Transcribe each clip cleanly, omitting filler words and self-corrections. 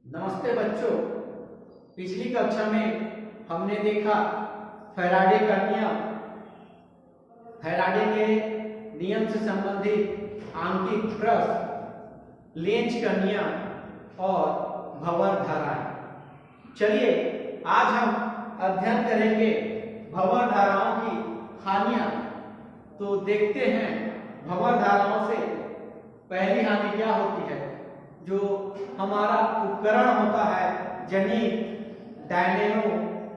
नमस्ते बच्चों। पिछली कक्षा में हमने देखा फैराडे का नियम, फैराडे के नियम से संबंधित आंकिक प्रश्न, लेंज का नियम और भंवर धाराएं। चलिए आज हम अध्ययन करेंगे भंवर धाराओं की हानियां। तो देखते हैं भंवर धाराओं से पहली हानि क्या होती है। जो हमारा उपकरण होता है, जनित्र, डायनेमो,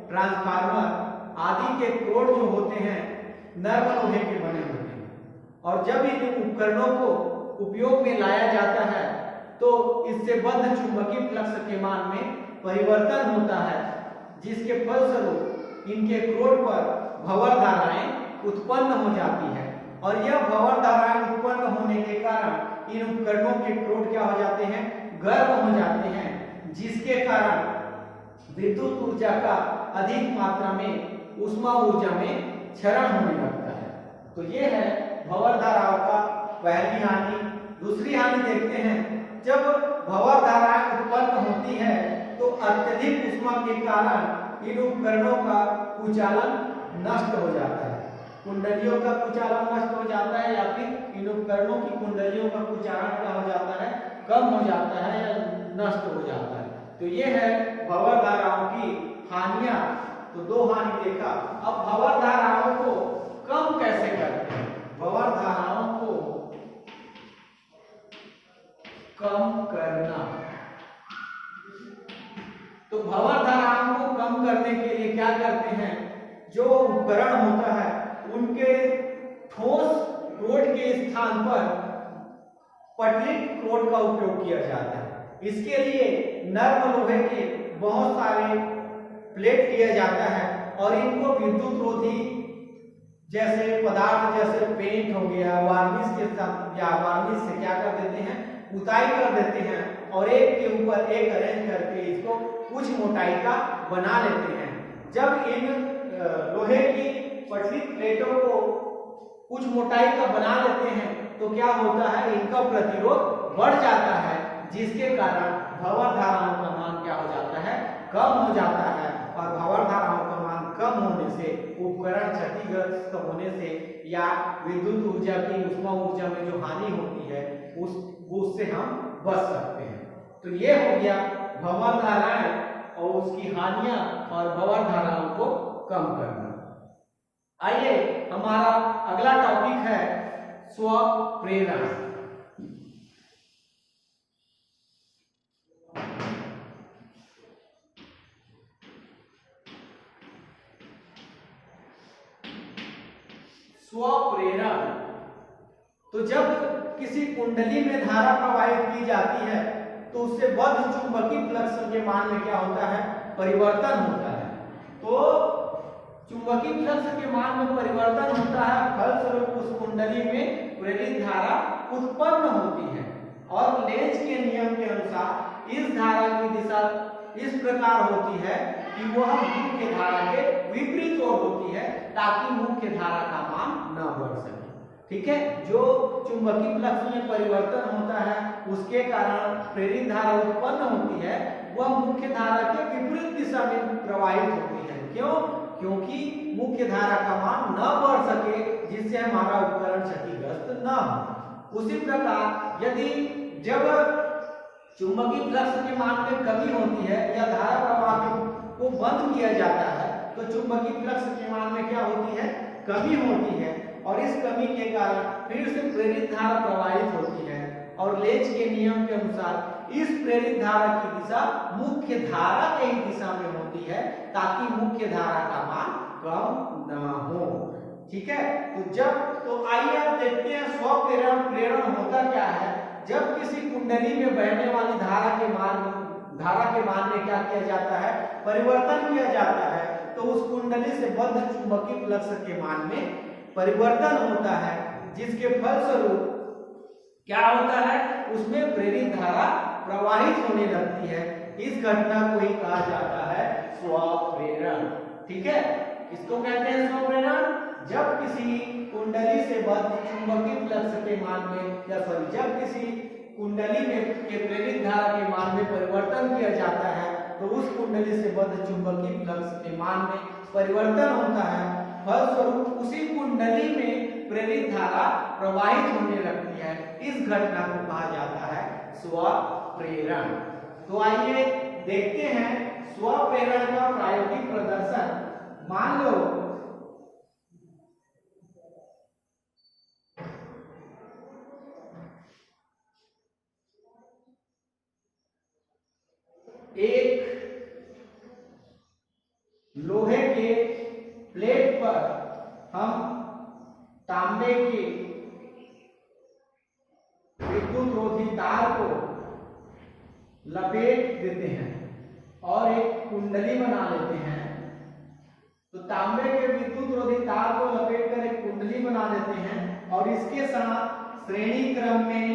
ट्रांसफार्मर आदि के कोड जो होते हैं नर्म लोहे के बने होते हैं, और जब इन उपकरणों को उपयोग में लाया जाता है तो इससे बद्ध चुंबकीय फ्लक्स के मान में परिवर्तन होता है, जिसके फलस्वरूप इनके क्रोड पर भंवर धाराएं उत्पन्न हो जाती है। और यह भंवर धाराएं उत्पन्न होने के कारण इन उपकरणों के क्रोड क्या हो जाते हैं, गर्म हो जाते हैं, जिसके कारण विद्युत ऊर्जा का अधिक मात्रा में ऊष्मा ऊर्जा में क्षरण होने लगता है। तो ये है भंवर धाराओं का पहली हानि। दूसरी हानि देखते हैं, जब भंवर धाराएं उत्पन्न होती है तो अत्यधिक ऊष्मा के कारण इन उपकरणों का कुचालन नष्ट हो जाता है। कुंडलियों का कुचालन नष्ट हो जाता है, या फिर इन उपकरणों की कुंडलियों का कुचालन क्या हो जाता है, कम हो जाता है या नष्ट हो जाता है। तो ये है भंवर धाराओं की हानियां। तो दो हानि देखा। अब भंवर धाराओं को कम कैसे करते हैं। भंवर धाराओं को कम करना, तो भंवर धाराओं को कम करने के लिए क्या करते हैं, जो उपकरण होता है उनके ठोस क्रोड के स्थान पर पतली क्रोड का उपयोग किया जाता है। इसके लिए नर्म लोहे के बहुत सारे प्लेट किया जाता है और इनको विद्युत रोधी जैसे पदार्थ जैसे पेंट हो गया, वार्निश के साथ या वार्निश से क्या कर देते हैं, पुताई कर देते हैं और एक के ऊपर एक अरेंज करके इसको कुछ मोटाई का बना लेते हैं। जब इन लोहे की पतली प्लेटों को कुछ मोटाई का बना लेते हैं तो क्या होता है, इनका प्रतिरोध बढ़ जाता है, जिसके कारण भंवर धाराओं का मान क्या हो जाता है, कम हो जाता है। और भंवर धाराओं का मान कम होने से, उपकरण क्षतिग्रस्त होने से या विद्युत ऊर्जा की ऊष्मा ऊर्जा में जो हानि होती है उससे हम बच सकते हैं। तो ये हो गया भंवर धाराएं और उसकी हानियां और भंवर धाराओं को कम करना। आइए हमारा अगला टॉपिक है स्व प्रेरण। स्व प्रेरण, तो जब किसी कुंडली में धारा प्रवाहित की जाती है तो उससे बद्ध चुंबकीय फ्लक्स के मान में क्या होता है, परिवर्तन होता है। तो चुंबकीय फ्लक्स के मान में परिवर्तन होता है, फलस्वरूप उस कुंडली में प्रेरित धारा उत्पन्न होती है। और लेंज के नियम के अनुसार इस धारा की दिशा इस प्रकार होती है कि वह मुख्य धारा के विपरीत ओर होती है, ताकि मुख्य धारा का मान न बढ़ सके। ठीक है, जो चुंबकीय फ्लक्स में परिवर्तन होता है उसके कारण प्रेरित धारा उत्पन्न होती है, वह मुख्य धारा के विपरीत दिशा में प्रवाहित होती है। क्यों? क्योंकि मुख्य धारा का मान न बढ़ सके, जिससे हमारा उपकरण क्षतिग्रस्त न हो। उसी प्रकार यदि जब चुंबकीय फ्लक्स के मान में कमी होती है या धारा प्रवाह को बंद किया जाता है तो चुंबकीय फ्लक्स के मान में क्या होती है, कमी होती है, और इस कमी के कारण फिर से प्रेरित धारा प्रवाहित होती है। और लेंज के नियम के अनुसार इस प्रेरित धारा की दिशा मुख्य धारा के ही दिशा में होती है, ताकि मुख्य धारा का मान कम न हो। ठीक है, तो आइए आप देखते हैं स्व प्रेरण। प्रेरण होता क्या है, जब किसी कुंडली में बहने वाली धारा के मान में क्या किया जाता है, परिवर्तन किया जाता है, तो उस कुंडली से बद्ध चुंबकीय फ्लक्स के मान में परिवर्तन होता है, जिसके फलस्वरूप क्या होता है, उसमें प्रेरित धारा प्रवाहित होने लगती है। इस घटना को ही कहा जाता है स्व प्रेरण। ठीक है, किसको कहते हैं स्व प्रेरण? जब किसी कुंडली से बद्ध चुंबकीय फ्लक्स के मान में, या जब किसी कुंडली में के प्रेरित धारा के मान में परिवर्तन किया जाता है तो उस कुंडली से बद्ध चुंबकीय फ्लक्स के मान में परिवर्तन होता है। फलस्वरूप उसी कुंडली में प्रेरित धारा प्रवाहित होने लगती है। इस घटना को कहा जाता है स्वप्रेरण। तो आइए देखते हैं स्वप्रेरण का प्रायोगिक प्रदर्शन। मान लो एक लोहे के प्लेट पर हम तांबे की विद्युत रोधी तार को लपेट देते हैं और एक कुंडली बना लेते हैं। तो तांबे के विद्युत रोधी तार को लपेट कर एक कुंडली बना देते हैं और इसके साथ श्रेणी क्रम में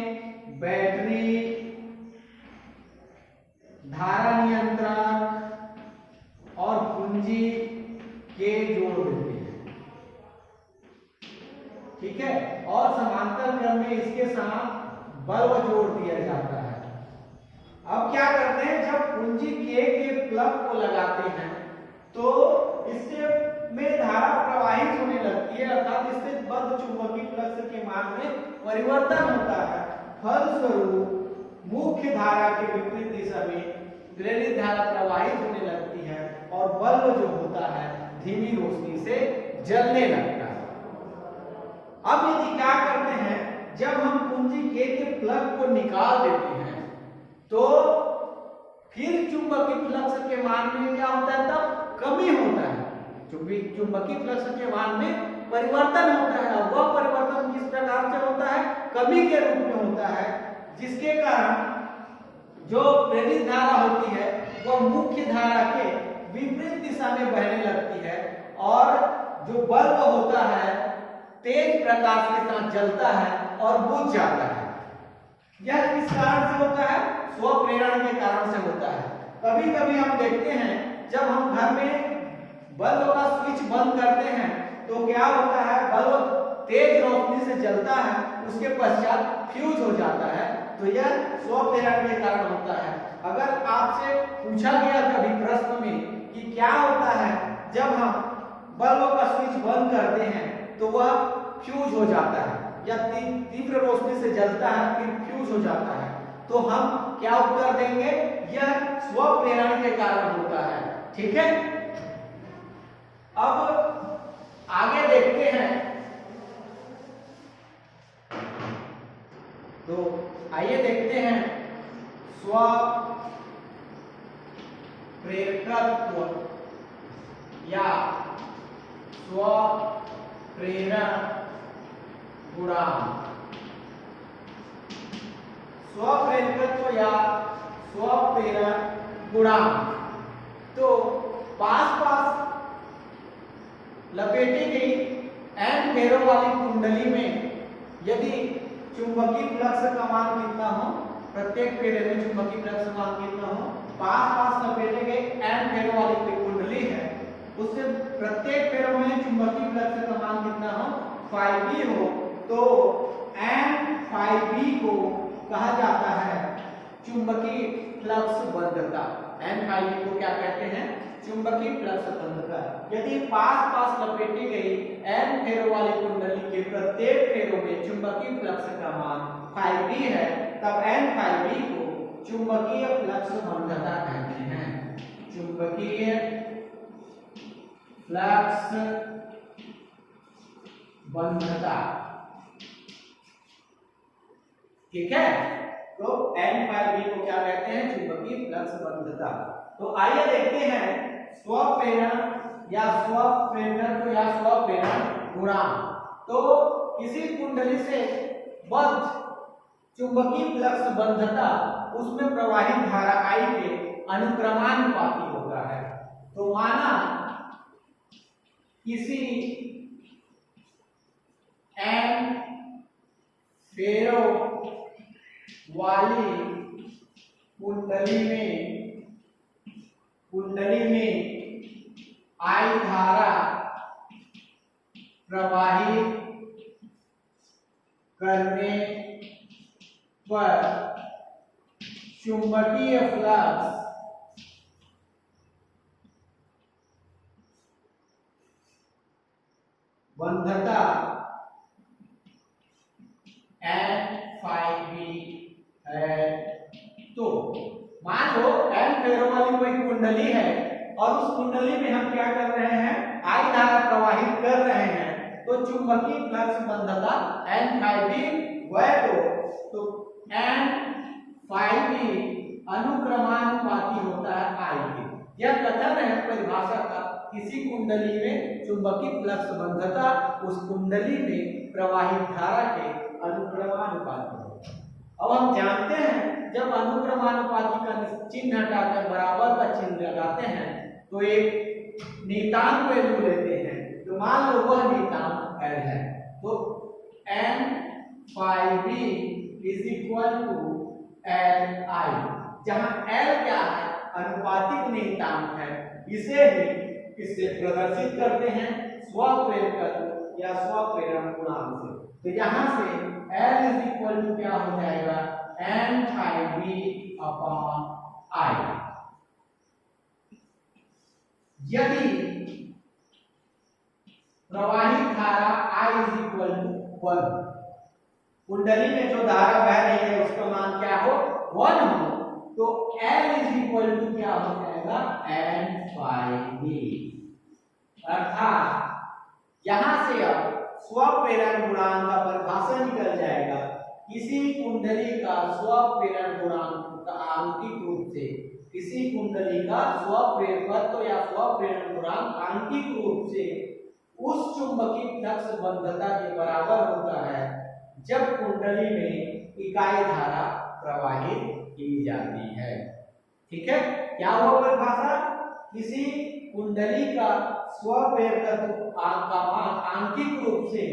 बैटरी, धारा नियंत्रक और कुंजी के जोड़ देते हैं। ठीक है, और समांतर क्रम में इसके साथ बल्ब जोड़ दिया जाता है। अब क्या करते हैं, जब कुंजी के प्लग को लगाते हैं तो इससे में धारा प्रवाहित होने लगती है, अर्थात इससे बद्ध चुंबकीय फ्लक्स के मान में परिवर्तन होता है। फलस्वरूप मुख्य धारा के विपरीत दिशा में प्रेरित धारा प्रवाहित होने लगती है और बल्ब जो होता है धीमी रोशनी से जलने लगता है। अब यदि क्या करते हैं, जब हम कुंजी के प्लग को निकाल देते हैं तो फिर चुंबकीय फ्लक्स के मान में क्या होता है, तब कमी होता है। चुंबकीय फ्लक्स के मान में परिवर्तन होता है और वह परिवर्तन किस प्रकार से होता है, कमी के रूप में होता है, जिसके कारण जो प्रेरित धारा होती है वह मुख्य धारा के विपरीत दिशा में बहने लगती है और जो बल्ब होता है तेज प्रकाश के साथ जलता है और बुझ जाता है। यह किस कारण से होता है, स्वप्रेरण के कारण से होता है। कभी कभी हम देखते हैं जब हम घर में बल्ब का स्विच बंद करते हैं तो क्या होता है, बल्ब तेज रोशनी से जलता है, उसके पश्चात फ्यूज हो जाता है। तो यह स्वप्रेरण के कारण होता है। अगर आपसे पूछा गया कभी प्रश्न में कि क्या होता है जब हम बल्ब का स्विच बंद करते हैं तो वह फ्यूज हो जाता है या तीव्र रोशनी से जलता है फिर फ्यूज हो जाता है, तो हम क्या उत्तर देंगे, यह स्वप्रेरण के कारण होता है। ठीक है, अब आगे देखते हैं। तो आइए देखते हैं स्वप्रेरकत्व या स्वप्रेरण गुणांक। स्वप्रेरकत्व या स्वप्रेरण गुणांक, तो पास पास लपेटी गई एन फेरों वाली कुंडली में यदि चुंबकीय फ्लक्स का मान कितना हो, प्रत्येक फेरे में चुंबकीय फ्लक्स का मान कितना हो, पास पास लपेटे गए एन फेरों वाली कुंडली है, उससे प्रत्येक फेरों में चुंबकीय फ्लक्स का मान कितना हो, phi हो, तो n phi b को कहा जाता है चुंबकीय फ्लक्स बंधता। n phi b को क्या कहते हैं, चुंबकीय फ्लक्स बंधता। यदि पास पास लपेटी गई n फेरों वाली कुंडली के प्रत्येक फेरों में चुंबकीय फ्लक्स का मान phi b है, तब n phi b को चुंबकीय फ्लक्स बंधता कहते हैं। चुंबकीय फ्लक्स बंधता, ठीक है। तो n phi b को क्या कहते हैं, चुंबकीय फ्लक्स बंधता। तो आइए देखते हैं स्वप्रेरण या स्वप्रेरकत्व या स्वप्रेरण गुणांक। तो किसी कुंडली से बद्ध चुंबकीय फ्लक्स बंधता, उसमें प्रवाहित धारा I के अनुक्रमानुपाती होता है। तो माना किसी n फेरों वाली कुंडली में I धारा प्रवाहित करने पर चुंबकीय फ्लक्स बंधता N∅B है। तो मान लो N फेरो वाली कोई कुंडली है और उस कुंडली में हम क्या कर रहे हैं, I धारा प्रवाहित कर रहे हैं, तो चुंबकीय फ्लक्स बंधता N∅B वह तो N∅B अनुक्रमानुपाती होता है I के। यह कथन है परिभाषा का, किसी कुंडली में चुंबकीय फ्लक्स बंधता उस कुंडली में प्रवाहित धारा के अनुक्रमानुपाती होता है। अब हम जानते हैं जब अनुक्रमानुपाती का चिन्ह हटाकर बराबर का चिन्ह लगाते हैं तो एक नियतांक वैल्यू लेते हैं, तो मान लो वह नियतांक L है, तो N∅B = Li, जहां L क्या है, अनुपातिक नियतांक है। इससे प्रदर्शित करते हैं स्वप्रेरकत्व या स्वप्रेरण गुणांक से। तो यहां से L = क्या हो जाएगा, N∅B/I। यदि प्रवाहित धारा I = 1, कुंडली में जो धारा बह रही है उसका मान क्या हो, 1 हो, तो L = क्या हो जाएगा, N∅B। अर्थात यहां से अब स्वप्रेरण गुणांक का परिभाषा निकल जाएगा। किसी कुंडली का स्वप्रेरण गुणांक आंकिक रूप से, किसी कुंडली का स्वप्रेरकत्व या स्वप्रेरण गुणांक आंकिक रूप से उस चुंबकीय फ्लक्स बंधता के बराबर होता है जब कुंडली में इकाई धारा प्रवाहित की जाती है। ठीक है, क्या हुआ परिभाषा, किसी कुंडली का स्वप्रेरकत्व आंकिक रूप से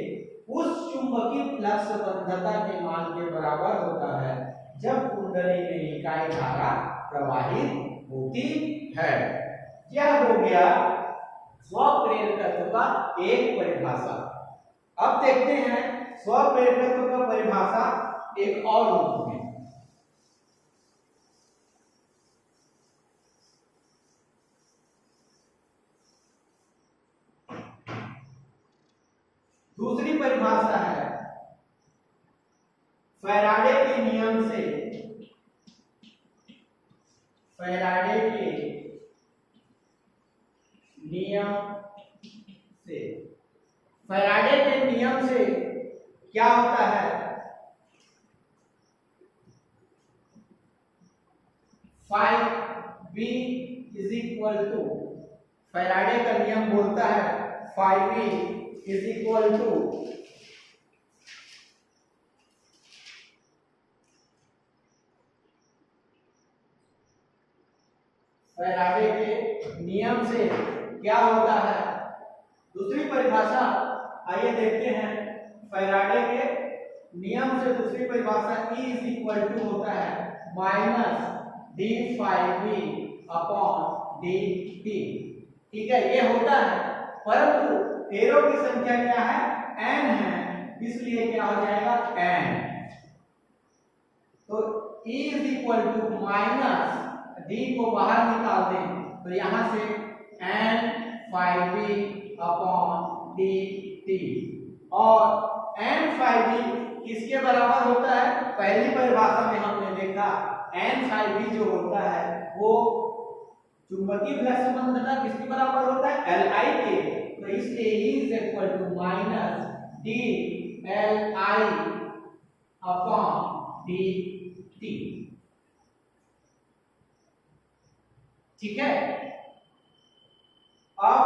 उस चुंबकीय फ्लक्स बंधता के मान के बराबर होता है जब कुंडली में इकाई धारा प्रवाहित होती है। यह हो गया स्वप्रेरकत्व का एक परिभाषा। अब देखते हैं स्वप्रेरकत्व का परिभाषा एक और रूप में। दूसरी परिभाषा है फैराडे के नियम से, फैराडे के नियम से, फैराडे के नियम से क्या होता है, Φb = फैराडे का नियम बोलता है Φb = फैराडे के नियम से क्या होता है। दूसरी परिभाषा आइए देखते हैं। फैराडे के नियम से दूसरी परिभाषा E = होता है -dφb/dt। ठीक है, ये होता है, परंतु फेरो की संख्या क्या है, n है, इसलिए क्या हो जाएगा, n। तो E = d को बाहर निकाल दें तो यहां से N∅B/dt, और N∅B किसके बराबर होता है, पहली परिभाषा में हमने देखा N∅B जो होता है वो चुंबकीय फ्लक्स बंधता किसके बराबर होता है, Li के। तो इसलिए E = -dLi/dt। ठीक है, अब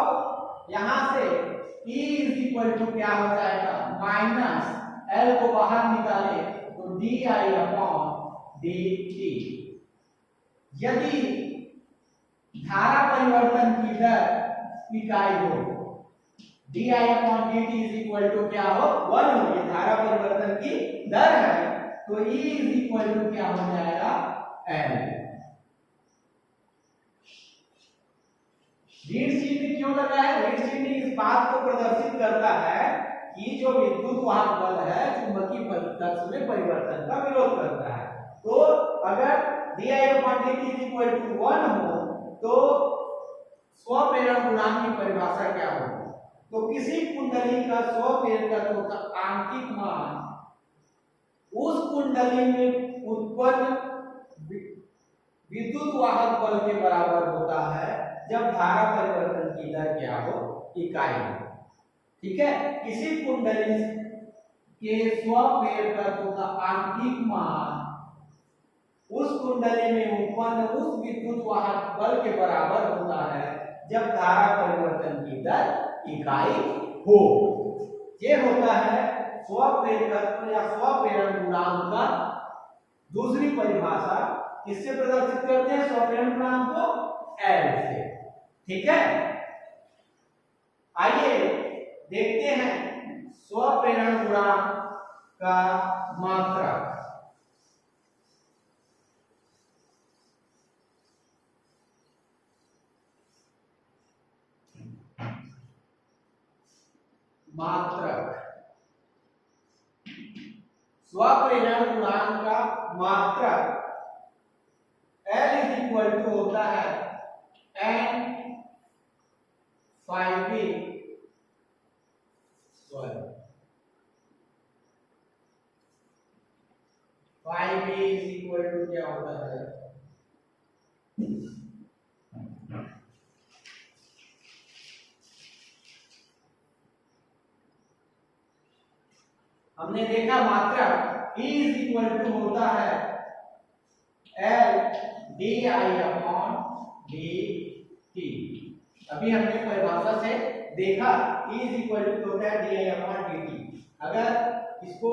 यहां से E = क्या हो जाएगा, माइनस L को बाहर निकाले तो di/dt। यदि धारा परिवर्तन की दर इकाई हो, di/dt = क्या हो, 1 हो, ये धारा परिवर्तन की दर है, तो E = क्या हो जाएगा, L। ऋण चिन्ह क्यों लगा है, ऋण चिन्ह इस बात को प्रदर्शित करता है कि जो विद्युत वाहक बल है चुंबकीय फ्लक्स में परिवर्तन का विरोध करता है। तो अगर di/dt इज इक्वल टू 1 हो तो स्वप्रेरण गुणांक की परिभाषा क्या होगी? तो किसी कुंडली का स्वप्रेरकत्व का आंशिक मान उस कुंडली में उत्पन्न विद्युत वाहक बल के बराबर होता है जब धारा परिवर्तन की दर क्या हो? इकाई हो। ठीक है, किसी कुंडली के स्वप्रेरकत्व का आंशिक मान उस कुंडली में उत्पन्न उस विद्युत वाहक बल के बराबर होता है जब धारा परिवर्तन की दर इकाई हो। ये होता है स्वप्रेरकत्व या स्वप्रेरण गुणांक का दूसरी परिभाषा। किससे प्रदर्शित करते हैं स्वप्रेरण गुणांक को? L से। ठीक है, आइए देखते हैं स्वप्रेरण गुणांक का मात्रक। स्वप्रेरण गुणांक का मात्रक L इज इक्वल टू होता है n phi b is equal to क्या होता है? हमने देखा मात्रक E इज इक्वल टू होता है L di/dt। अभी हमने परिभाषा से देखा E इज इक्वल टू होता है di/dt। अगर इसको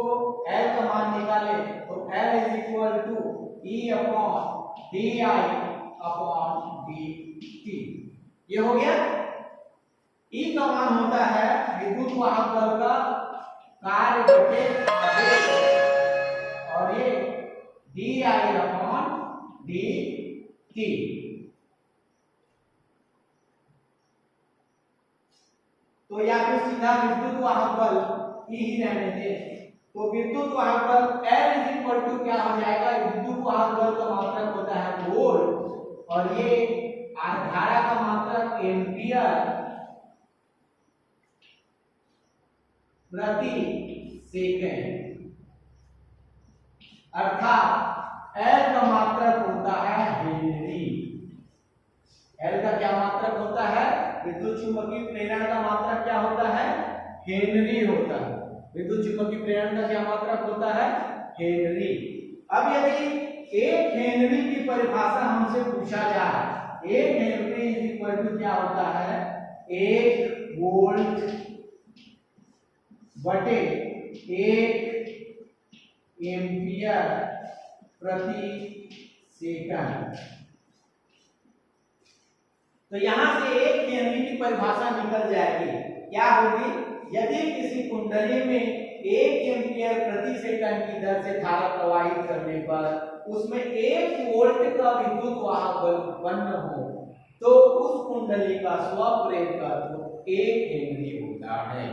L का मान निकाले तो L is equal to E/di/dt। ये हो गया। E का मान होता है विद्युत वाहक बल का कार्य बटे आवेश और ये di/dt। तो या फिर सीधा विद्युत वाहक बल ही रहने दे तो विद्युत वाहक बल L इज इक्वल टू क्या हो जाएगा? विद्युत वाहक बल का मात्रक होता है वोल्ट और ये धारा का मात्रक एम्पियर प्रति सेकंड, अर्थात L का मात्रक होता है हेनरी। L का क्या मात्रक होता है? विद्युत चुंबकीय प्रेरण का मात्रक क्या होता है? हेनरी होता है। विद्युत चुंबकीय प्रेरण का क्या मात्रक होता है? हेनरी। अब यदि 1 हेनरी की परिभाषा हमसे पूछा जाए, 1 हेनरी इज इक्वल टू क्या होता है? 1 वोल्ट बटे 1 एम्पियर प्रति सेकंड। तो यहां से 1 हेनरी की परिभाषा निकल जाएगी। क्या होगी? यदि किसी कुंडली में 1 एम्पियर प्रति सेकंड की दर से धारा प्रवाहित करने पर उसमें 1 वोल्ट का विद्युत वाहक बल उत्पन्न हो तो उस कुंडली का स्वप्रेरकत्व 1 हेनरी होता है।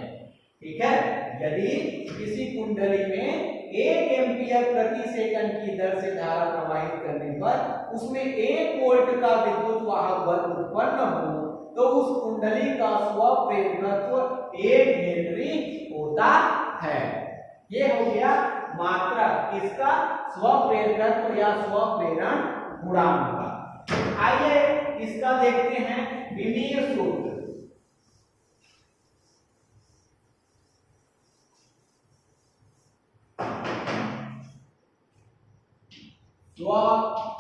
ठीक है, यदि किसी कुंडली में 1 एम्पियर प्रति सेकंड की दर से धारा प्रवाहित करने पर उसमें 1 वोल्ट का विद्युत वाहक बल उत्पन्न हो तो उस कुंडली का स्वप्रेरकत्व 1 हेनरी होता है। ये हो गया मात्रक किसका? स्वप्रेरकत्व या स्वप्रेरण गुणांक का। आइए इसका देखते हैं विमीय सूत्र।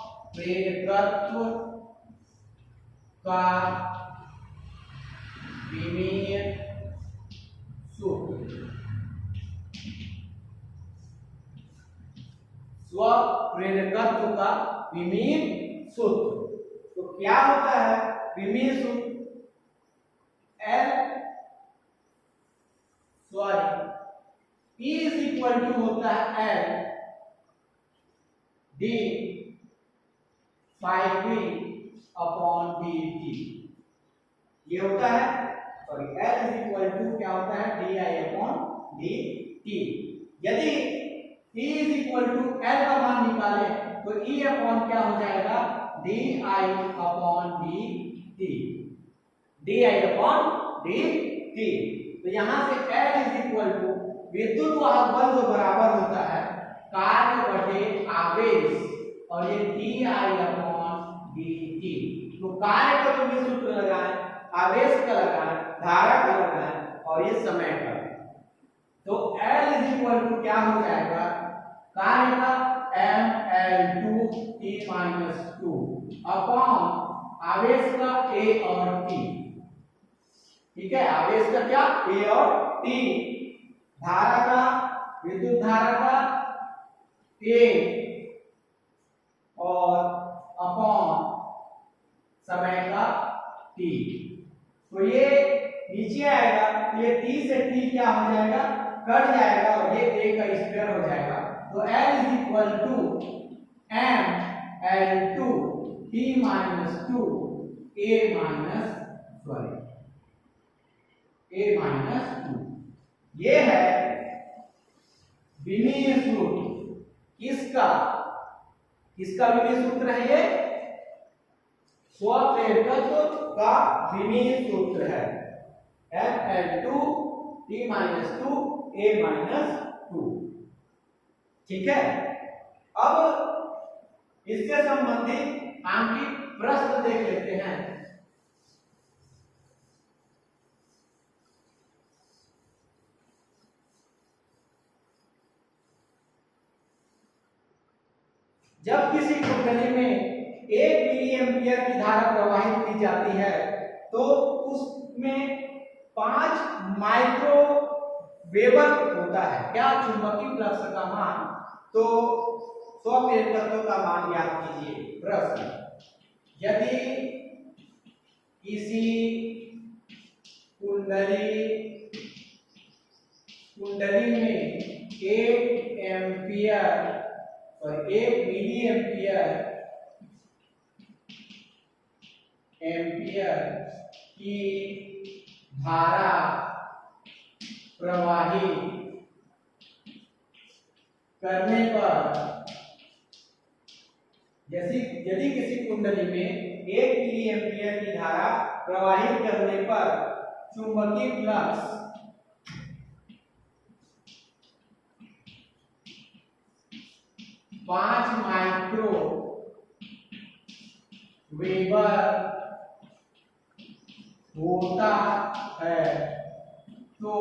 स्वप्रेरकत्व का विमीय सूत्र। स्वप्रेरकत्व का विमीय सूत्र तो क्या होता है? विमीय सूत्र E इज इक्वल टू होता है L d phi b upon dt। ये होता है sorry L is equal to क्या होता है? di upon dt। यदि E is equal to L का मान निकालें तो ई अपॉन क्या हो जाएगा, D I upon D T, D I upon D T. तो यहां से L इज इक्वल टू विद्युत वाहक बल जो बराबर होता है कार्य बटे आवेश, और ये D I upon D T. तो कार्य का जो भी सूत्र लगाएं, आवेश का लगाएं, धारा का लगाएं और ये समय का, तो L इज इक्वल टू क्या हो जाएगा, कार्य का mL2 t-2 अपॉन आवेश का A और T। ठीक है, आवेश का क्या, A और T, धारा का, विद्युत धारा का A और अपॉन समय का T। तो ये नीचे आएगा, तो ये T से T क्या हो जाएगा, कट जाएगा और ये A का स्क्वायर हो जाएगा। तो L is equal to mL2 t-2 A-2। ये है विमीय सूत्र, किसका, किसका विमीय सूत्र है, ये स्वप्रेरकत्व का विमीय सूत्र है, mL2 t-2 A-2। ठीक है, अब इससे संबंधित आंकिक प्रश्न देख लेते हैं। जब किसी कुंडली में 1 मिली एम्पियर की धारा प्रवाहित की जाती है तो उसमें 5 माइक्रो वेबर होता है क्या, चुंबकीय फ्लक्स का मान। तो स्वप्रेरकत्व का मान ज्ञात कीजिए। प्रश्न, यदि किसी कुंडली में 1 एम्पियर और 1 मिली एम्पियर की धारा प्रवाहित करने पर, यदि किसी कुंडली में 1 मिली एम्पियर की धारा प्रवाहित करने पर चुंबकीय फ्लक्स पांच माइक्रो वेबर होता है तो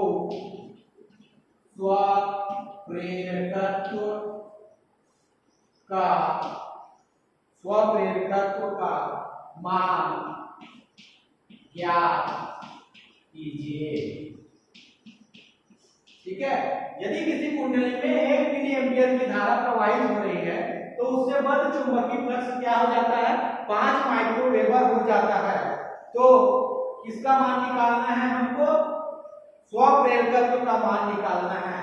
स्वप्रेरकत्व का मान ज्ञात कीजिए। ठीक है, यदि किसी कुंडली में 1 मिली एम्पियर की धारा प्रवाहित हो रही है तो उससे बद्ध चुंबकीय फ्लक्स क्या हो जाता है, 5 माइक्रो वेबर हो जाता है। तो किसका मान निकालना है हमको, स्वप्रेरकत्व का मान निकालना है।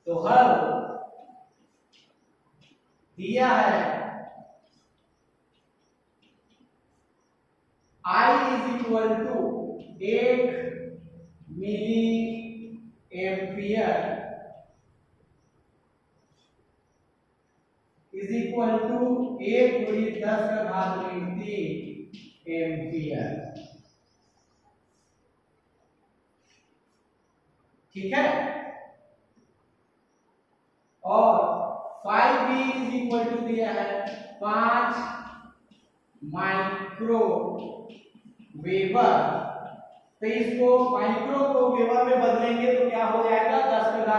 तो हल दिया है I is equal to 1 milli ampere is equal to 1×10⁻³ ampere. ठीक है, और 5B इज इक्वल टू दिया है 5 माइक्रो वेबर। तो इसको माइक्रो को वेबर में बदलेंगे तो क्या हो जाएगा, 10⁶ का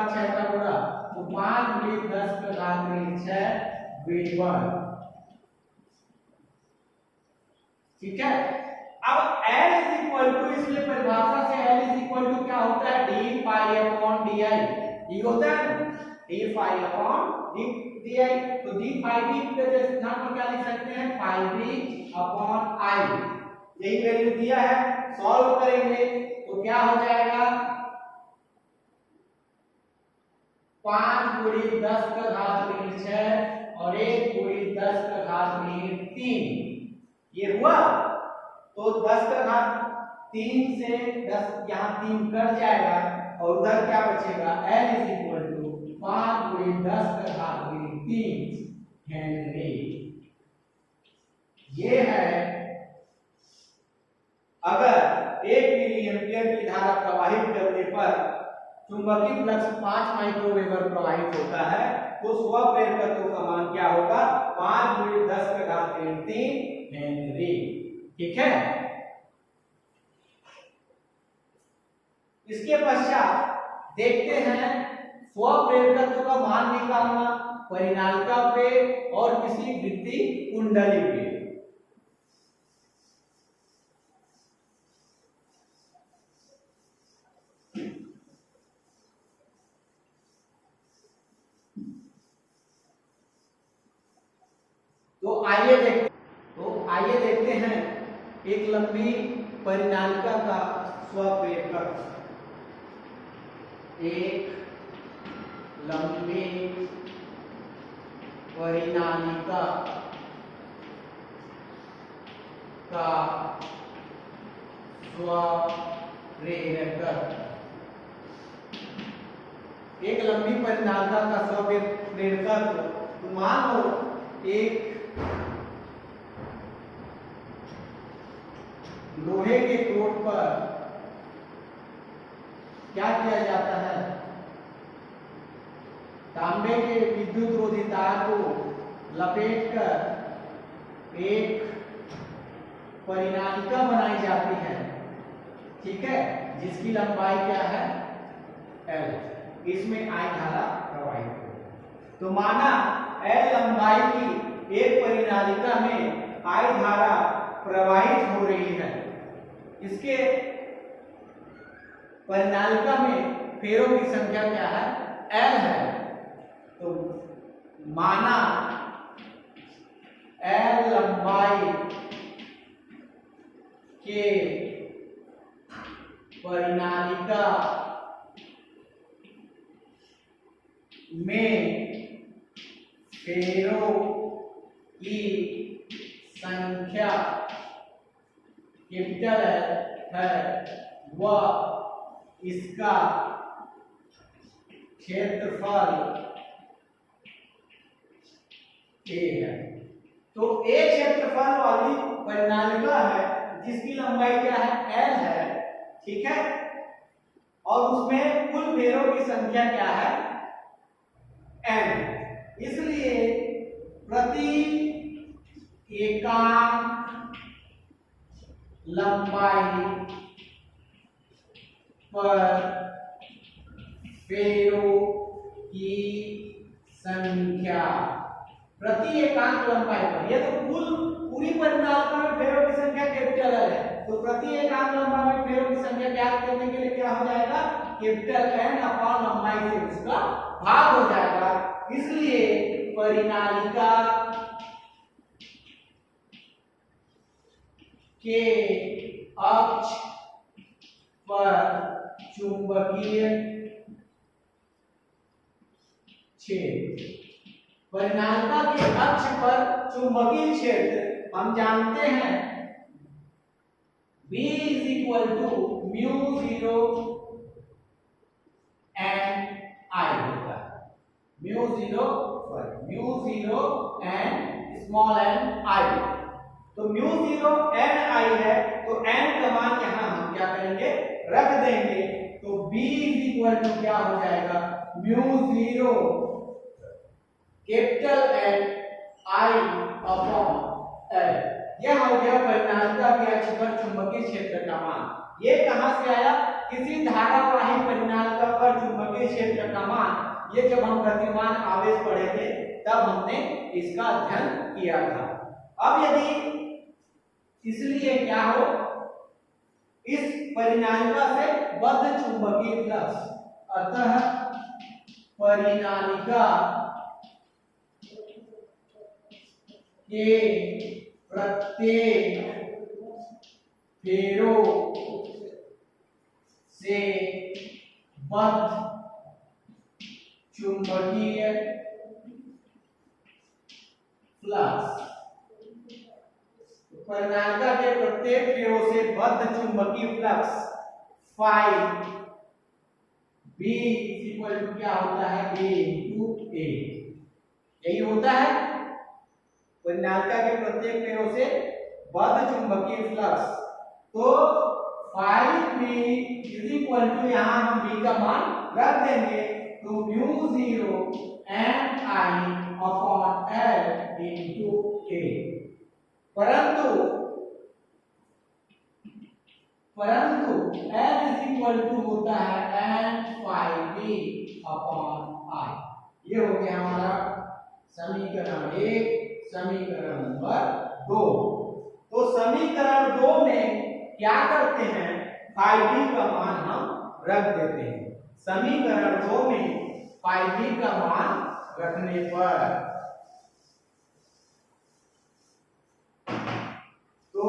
गुणा, तो 5×10⁶ वेबर। ठीक है, अब L इज इक्वल टू, इसलिए परिभाषा से L इज इक्वल टू क्या होता है, d पाई अपॉन di। ये होता है d पाई अपॉन di। तो d पाई b के स्थान पर क्या लिख सकते हैं, पाई b अपॉन i। यही वैल्यू दिया है, सॉल्व करेंगे तो क्या हो जाएगा, 5×10⁻³ और 1×10⁻³ ये हुआ। तो 10⁻³ से 10 यहाँ 3 कट जाएगा और उधर क्या बचेगा, L is equal to 5×10⁻³ henry. ये है अगर 1 मिली एम्पियर की धारा प्रवाहित करने पर चुंबकीय फ्लक्स 5 माइक्रोवेबर प्रवाहित होता है तो स्वप्रेरकत्व का मान क्या होगा? 5 × 10⁻³ हेनरी। ठीक है। इसके पश्चात देखते हैं स्वप्रेरकत्व का मान निकालना परिनालिका पे और किसी वृत्ति कुंडली पे। तो आइए देखते हैं एक लंबी परिनालिका का स्वप्रेरकत्व। एक लंबी परिनालिका का स्वप्रेरकत्व। एक लंबी परिनालिका का स्वप्रेरकत्व, मान लो एक लोहे के कोट पर क्या किया जाता है? तांबे के विद्युत रोधी तार को लपेटकर एक परिनालिका बनाई जाती है। ठीक है, जिसकी लंबाई क्या है? L। इसमें I धारा प्रवाहित हो। तो माना L लंबाई की एक परिनालिका में I धारा प्रवाहित हो रही है। इसके परिनालिका में फेरों की संख्या क्या है? L है। तो माना L लंबाई के परिनालिका में फेरों की संख्या कैपिटल है वह इसका क्षेत्रफल A है। तो A क्षेत्रफल वाली परिनालिका है जिसकी लंबाई क्या है? L है। ठीक है, और उसमें कुल फेरों की संख्या क्या है? N। इसलिए प्रति एकांक लंबाई पर फेरों की संख्या, प्रति एकांक लंबाई पर, ये तो पूरी परिनालिका में फेरों की संख्या कैपिटल L है। तो प्रति एकांक लंबाई में फेरों की संख्या ज्ञात करने के लिए क्या हो जाएगा? कैपिटल N अपॉन लंबाई से उसका भाग हो जाएगा। इसलिए परिनालिका के अक्ष पर चुंबकीय क्षेत्र, परिनालिका के अक्ष पर चुंबकीय क्षेत्र हम जानते हैं B = μ0 and I होता है। μ0 and स्मॉल n I। तो μ0 n I है, तो n का मान यहां हम क्या करेंगे? रख देंगे। तो B = क्या हो जाएगा? μ0 capital N I upon L। यह हो गया परिनालिका के अक्ष पर चुंबकीय क्षेत्र का मान। ये कहां से आया? किसी धारावाही परिनालिका पर चुंबकीय क्षेत्र का मान, ये जब हम गतिमान आवेश पढ़े थे तब हमने इसका अध्ययन किया था। अब यदि इसलिए क्या हो, इस परिनालिका से बद्ध चुंबकीय फ्लक्स, अतः परिनालिका के प्रत्येक फेरों से बद्ध चुंबकीय फ्लक्स, परिनालिका के प्रत्येक फेरों से बद्ध चुंबकीय फ्लक्स फाई B = क्या होता है? A × A। यही होता है। परिनालिका के प्रत्येक पेड़ों से बद्ध चुंबकीय फ्लक्स। तो 5b इज इक्वल टू, यहां हम b का मान रख देंगे, तो mu 0 n I upon l into a। परंतु l इज इक्वल टू होता है n 5b अपॉन I। ये हो गया हमारा समीकरण 1, समीकरण नंबर 2। तो समीकरण 2 में क्या करते हैं, 5b का मान हम रख देते हैं। समीकरण 2 में 5b का मान रखने पर तो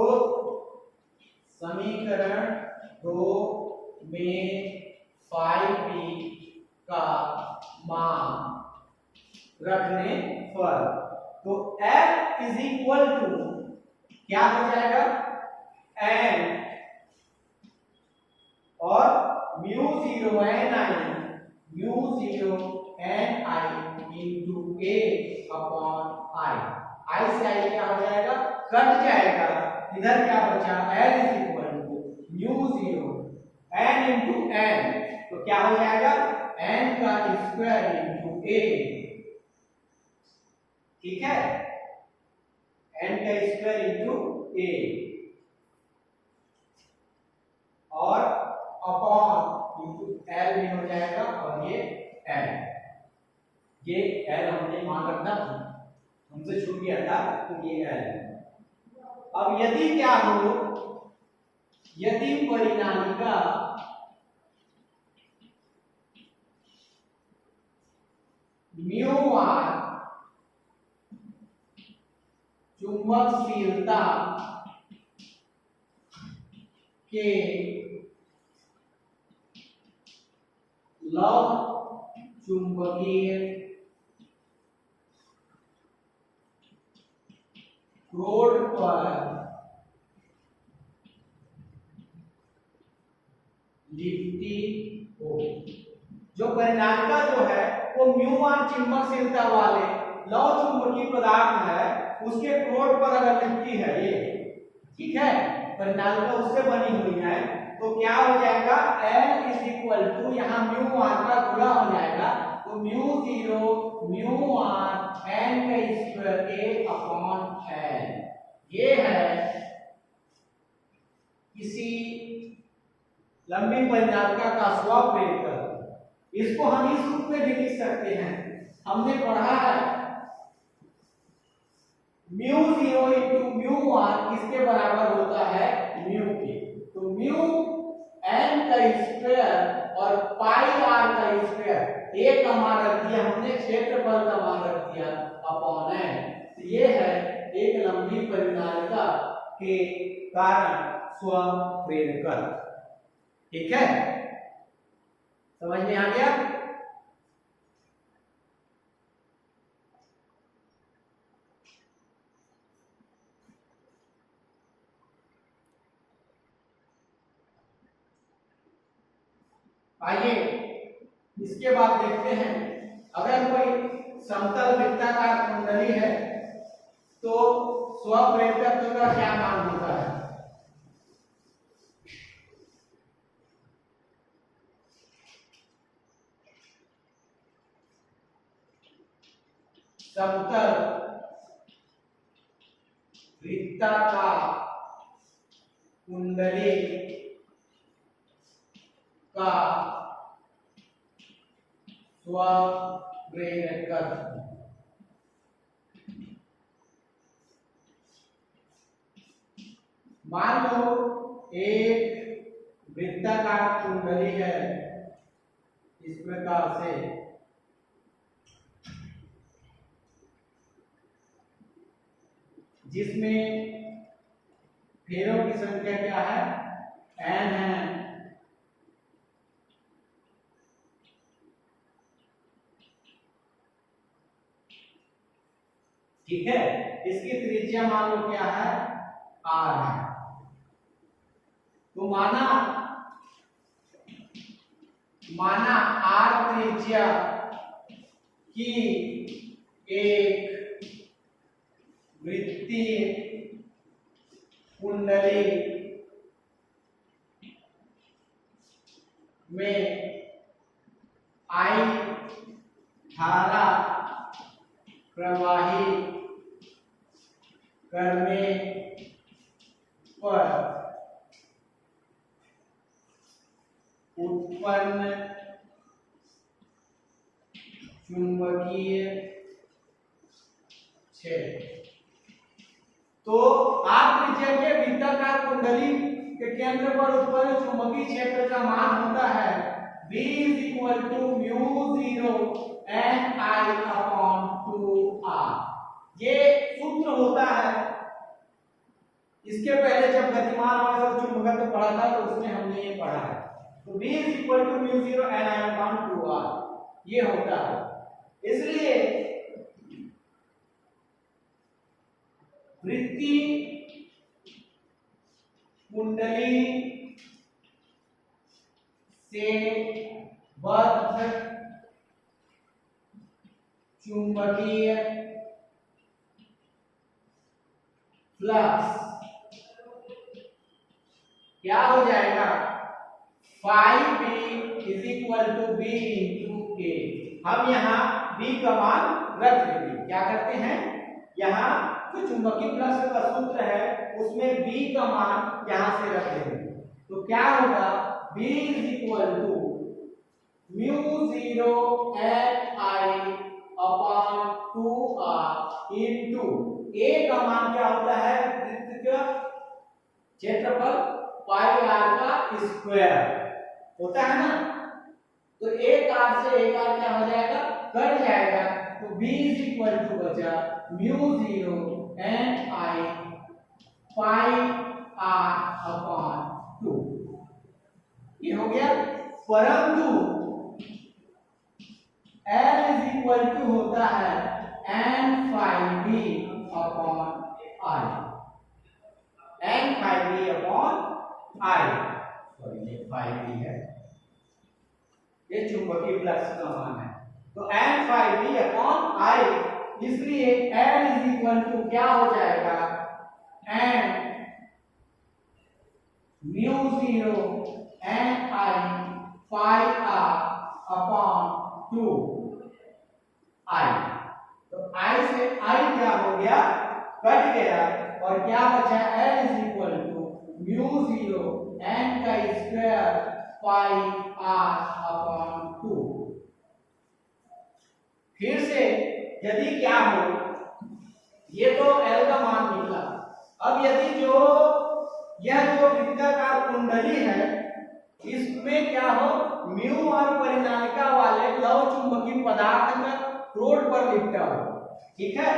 समीकरण 2 में 5b का मान रखने पर तो L इज इक्वल टू क्या हो जाएगा, n और mu 0 n I into a upon I। I से I क्या हो जाएगा, कट जाएगा, इधर क्या बचा, L is equal to mu 0 n into n, तो क्या हो जाएगा n का स्क्वायर इंटू a। ठीक है, n का स्क्वायर इंटू a और अपॉन इंटू l में हो जाएगा, और ये l हमने मान रखना हमसे छूट गया था, तो ये l। अब यदि क्या हो, यदि परिनालिका म्यू r चुंबकशीलता के लव चुंबकीय प्रोड पर लिपटी हो। जो परिनालिका जो है वो म्यू आर चुंबकशीलता वाले लव चुंबकीय पदार्थ है, उसके प्रोड पर अगर लिपटी है ये, ठीक है, परिनालिका उससे बनी हुई है, तो क्या हो जाएगा, L इज इक्वल टू, यहाँ म्यू आर का गुणा हो जाएगा, तो म्यू 0 म्यू आर n का स्क्वायर a अपॉन l। ये है किसी लंबी परिनालिका का स्वप्रेरकत्व। इसको हम इस रूप में भी लिख सकते हैं, हमने पढ़ा है म्यू 0 इंटू म्यू आर किसके बराबर होता है, म्यू के। तो म्यू n का स्क्वायर और पाई r का स्क्वायर, एक का मान रख दिया हमने, क्षेत्रफल का मान रख दिया अपॉन n। तो ये है एक लंबी परिनालिका के कारण स्वप्रेरकत्व। ठीक है, समझ में आ गया। आइए इसके बाद देखते हैं, अगर कोई समतल वृत्ताकार कुंडली है तो स्वप्रेरकत्व का क्या मान होता है। समतल वृत्ताकार कुंडली का स्वप्रेरकत्व, मान लो एक वृत्ताकार कुंडली है इस प्रकार से, जिसमें फेरों की संख्या क्या है, n है। ठीक है, इसकी त्रिज्या मान लो क्या है, r है। तो माना r त्रिज्या की एक वृत्तीय कुंडली में आई धारा प्रवाहित करने पर उत्पन्न चुंबकीय क्षेत्र। तो आठ त्रिज्या के वृत्ताकार कुंडली के केंद्र पर उत्पन्न चुंबकीय क्षेत्र का मान होता है B = μ0 Ni/2r। ये सूत्र होता है। इसके पहले जब गतिमान आवेश और चुंबकत्व पढ़ा था तो उसमें हमने ये पढ़ा है। तो B = μ0 Ni/2r ये होता है। इसलिए वृत्तीय कुंडली से बद्ध चुंबकीय फ्लक्स क्या हो जाएगा phi b = B × A। हम यहाँ B का मान रख देंगे। क्या करते हैं, यहाँ जो चुंबकीय फ्लक्स का सूत्र है उसमें B का मान यहाँ से रख देंगे। तो क्या होगा B = μ0 Ni/2r into A का मान क्या होता है, वृत्त का क्षेत्रफल पाई r का स्क्वायर होता है ना। तो एक r से एक r क्या हो जाएगा, कट जाएगा। तो B = बचा μ0 Ni पाई r/2 ये हो गया। परंतु L = होता है n phi b upon I। n phi b upon I, sorry ये phi b है, ये चुंबकीय फ्लक्स का मान है। तो n phi b upon I, इसलिए L = क्या हो जाएगा, n μ0 Ni phi r/2 I। तो I से I क्या हो गया, कट गया और क्या बचा L = μ0 n का स्क्वायर पाई r/2। फिर से यदि क्या हो, ये तो L का मान निकला। अब यदि यह जो वृत्ताकार कुंडली है इसमें क्या हो, म्यू और परिनालिका वाले लव चुंबकीय पदार्थ का रोड पर लिपटा हो। ठीक है,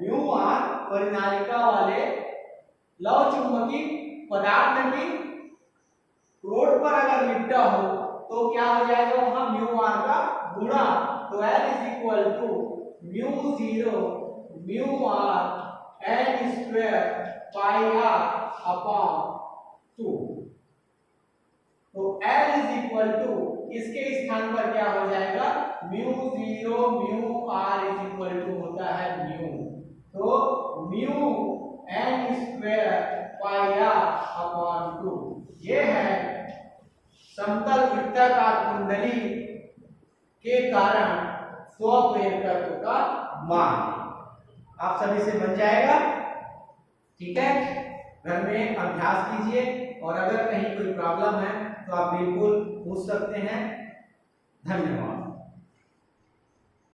म्यू और परिनालिका वाले लव चुंबकीय पदार्थ की रोड पर अगर लिपटा हो तो क्या हो जाएगा, वहां म्यू आर का गुणा। तो L = μ0 μr n² पाई r/2। तो L = इसके स्थान पर क्या हो जाएगा, μ0 μr होता है म्यू। तो म्यू n² पाई r/2 ये है समतल वृत्ताकार कुंडली के कारण स्वप्रेरकत्व का मान। आप सभी से बन जाएगा। ठीक है, घर में अभ्यास कीजिए और अगर कहीं कोई प्रॉब्लम है तो आप बिल्कुल पूछ सकते हैं। धन्यवाद।